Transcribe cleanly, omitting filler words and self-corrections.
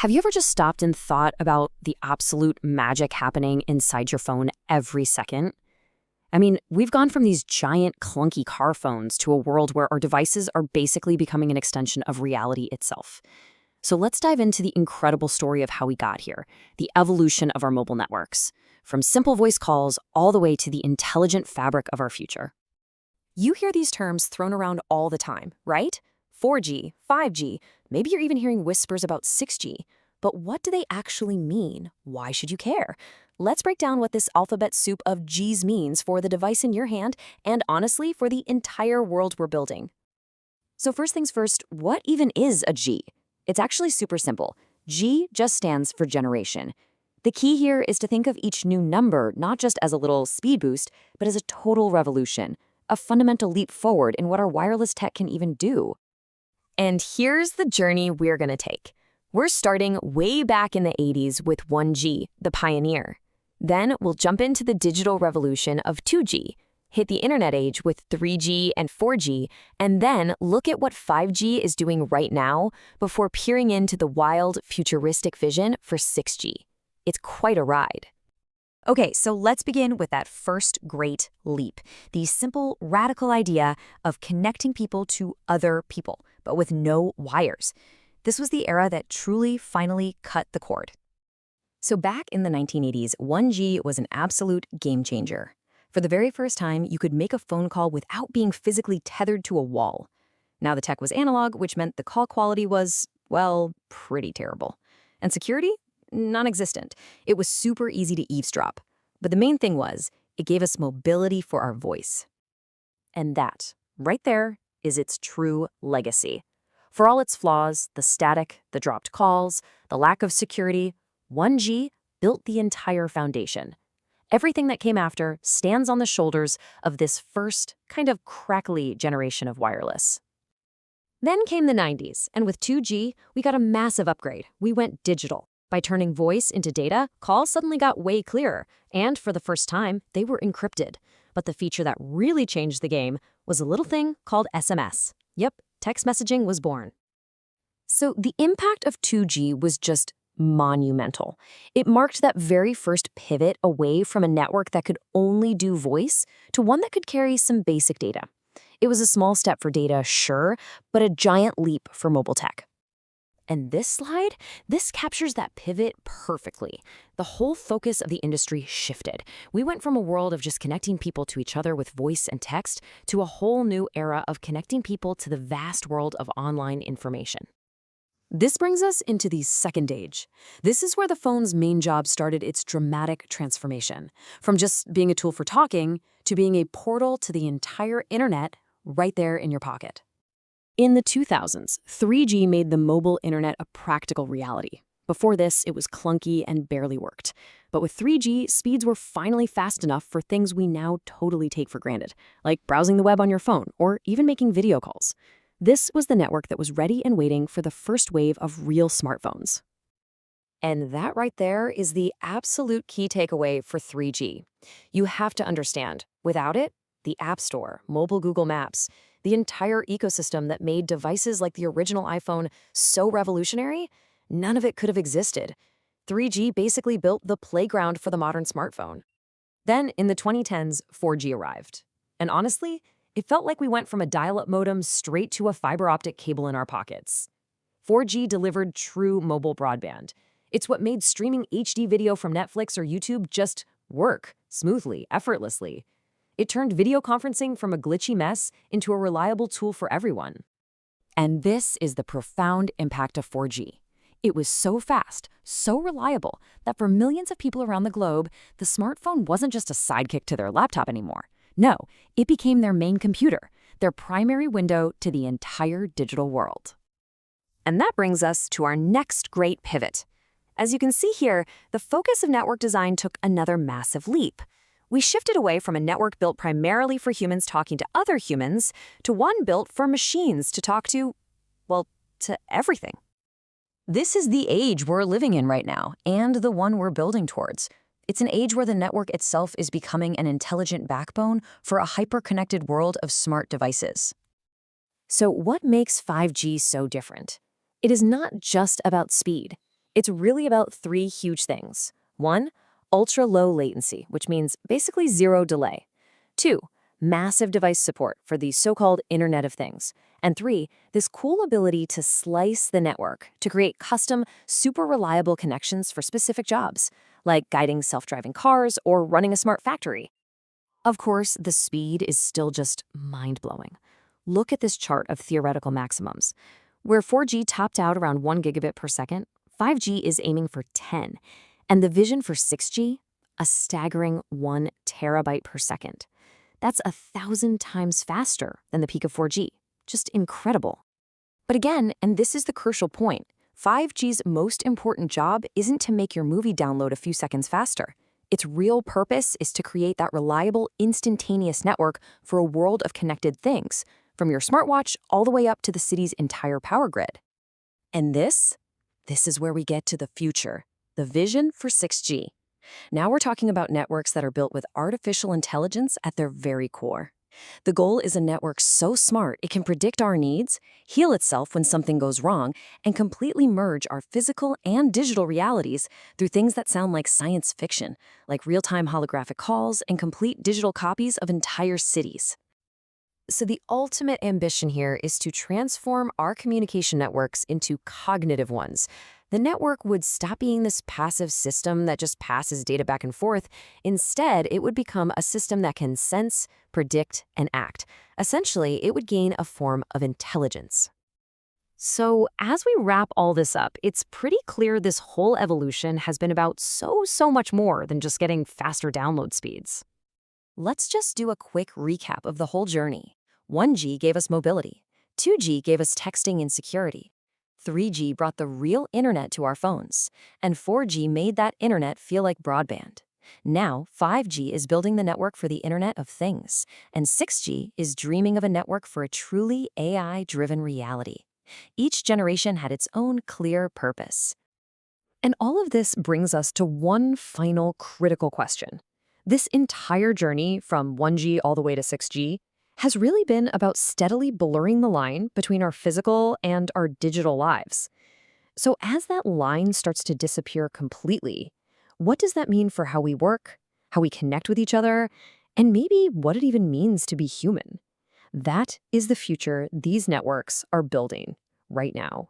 Have you ever just stopped and thought about the absolute magic happening inside your phone every second? I mean, we've gone from these giant, clunky car phones to a world where our devices are basically becoming an extension of reality itself. So let's dive into the incredible story of how we got here, the evolution of our mobile networks, from simple voice calls all the way to the intelligent fabric of our future. You hear these terms thrown around all the time, right? 4G, 5G, maybe you're even hearing whispers about 6G. But what do they actually mean? Why should you care? Let's break down what this alphabet soup of Gs means for the device in your hand and, honestly, for the entire world we're building. So first things first, what even is a G? It's actually super simple. G just stands for generation. The key here is to think of each new number not just as a little speed boost, but as a total revolution, a fundamental leap forward in what our wireless tech can even do. And here's the journey we're going to take. We're starting way back in the 80s with 1G, the pioneer. Then we'll jump into the digital revolution of 2G, hit the internet age with 3G and 4G, and then look at what 5G is doing right now before peering into the wild, futuristic vision for 6G. It's quite a ride. Okay, so let's begin with that first great leap, the simple, radical idea of connecting people to other people, but with no wires. This was the era that truly, finally cut the cord. So back in the 1980s, 1G was an absolute game changer. For the very first time, you could make a phone call without being physically tethered to a wall. Now the tech was analog, which meant the call quality was, well, pretty terrible. And security? Non-existent. It was super easy to eavesdrop. But the main thing was, it gave us mobility for our voice. And that, right there, is its true legacy. For all its flaws, the static, the dropped calls, the lack of security, 1G built the entire foundation. Everything that came after stands on the shoulders of this first, kind of crackly generation of wireless. Then came the 90s, and with 2G, we got a massive upgrade. We went digital. By turning voice into data, calls suddenly got way clearer, and for the first time, they were encrypted. But the feature that really changed the game was a little thing called SMS. Yep, text messaging was born. So the impact of 2G was just monumental. It marked that very first pivot away from a network that could only do voice to one that could carry some basic data. It was a small step for data, sure, but a giant leap for mobile tech. And this slide, this captures that pivot perfectly. The whole focus of the industry shifted. We went from a world of just connecting people to each other with voice and text to a whole new era of connecting people to the vast world of online information. This brings us into the second age. This is where the phone's main job started its dramatic transformation, from just being a tool for talking to being a portal to the entire internet right there in your pocket. In the 2000s, 3G made the mobile internet a practical reality. Before this, it was clunky and barely worked. But with 3G, speeds were finally fast enough for things we now totally take for granted, like browsing the web on your phone or even making video calls. This was the network that was ready and waiting for the first wave of real smartphones. And that right there is the absolute key takeaway for 3G. You have to understand, without it, the App Store, mobile Google Maps, the entire ecosystem that made devices like the original iPhone so revolutionary, none of it could have existed. 3G basically built the playground for the modern smartphone. Then, in the 2010s, 4G arrived. And honestly, it felt like we went from a dial-up modem straight to a fiber optic cable in our pockets. 4G delivered true mobile broadband. It's what made streaming HD video from Netflix or YouTube just work smoothly, effortlessly. It turned video conferencing from a glitchy mess into a reliable tool for everyone. And this is the profound impact of 4G. It was so fast, so reliable, that for millions of people around the globe, the smartphone wasn't just a sidekick to their laptop anymore. No, it became their main computer, their primary window to the entire digital world. And that brings us to our next great pivot. As you can see here, the focus of network design took another massive leap. We shifted away from a network built primarily for humans talking to other humans to one built for machines to talk to, well, to everything. This is the age we're living in right now, and the one we're building towards. It's an age where the network itself is becoming an intelligent backbone for a hyper-connected world of smart devices. So what makes 5G so different? It is not just about speed. It's really about three huge things. One, ultra low latency, which means basically zero delay. Two, massive device support for the so-called Internet of Things. And three, this cool ability to slice the network to create custom, super reliable connections for specific jobs, like guiding self-driving cars or running a smart factory. Of course, the speed is still just mind-blowing. Look at this chart of theoretical maximums. Where 4G topped out around 1 gigabit per second, 5G is aiming for 10. And the vision for 6G? A staggering 1 terabyte per second. That's 1,000 times faster than the peak of 4G. Just incredible. But again, and this is the crucial point, 5G's most important job isn't to make your movie download a few seconds faster. Its real purpose is to create that reliable, instantaneous network for a world of connected things, from your smartwatch all the way up to the city's entire power grid. And this is where we get to the future, the vision for 6G. Now we're talking about networks that are built with artificial intelligence at their very core. The goal is a network so smart it can predict our needs, heal itself when something goes wrong, and completely merge our physical and digital realities through things that sound like science fiction, like real-time holographic calls and complete digital copies of entire cities. So the ultimate ambition here is to transform our communication networks into cognitive ones. The network would stop being this passive system that just passes data back and forth. Instead, it would become a system that can sense, predict, and act. Essentially, it would gain a form of intelligence. So as we wrap all this up, it's pretty clear this whole evolution has been about so much more than just getting faster download speeds. Let's just do a quick recap of the whole journey. 1G gave us mobility. 2G gave us texting and security. 3G brought the real internet to our phones. And 4G made that internet feel like broadband. Now, 5G is building the network for the Internet of Things. And 6G is dreaming of a network for a truly AI-driven reality. Each generation had its own clear purpose. And all of this brings us to one final critical question. This entire journey from 1G all the way to 6G has really been about steadily blurring the line between our physical and our digital lives. So as that line starts to disappear completely, what does that mean for how we work, how we connect with each other, and maybe what it even means to be human? That is the future these networks are building right now.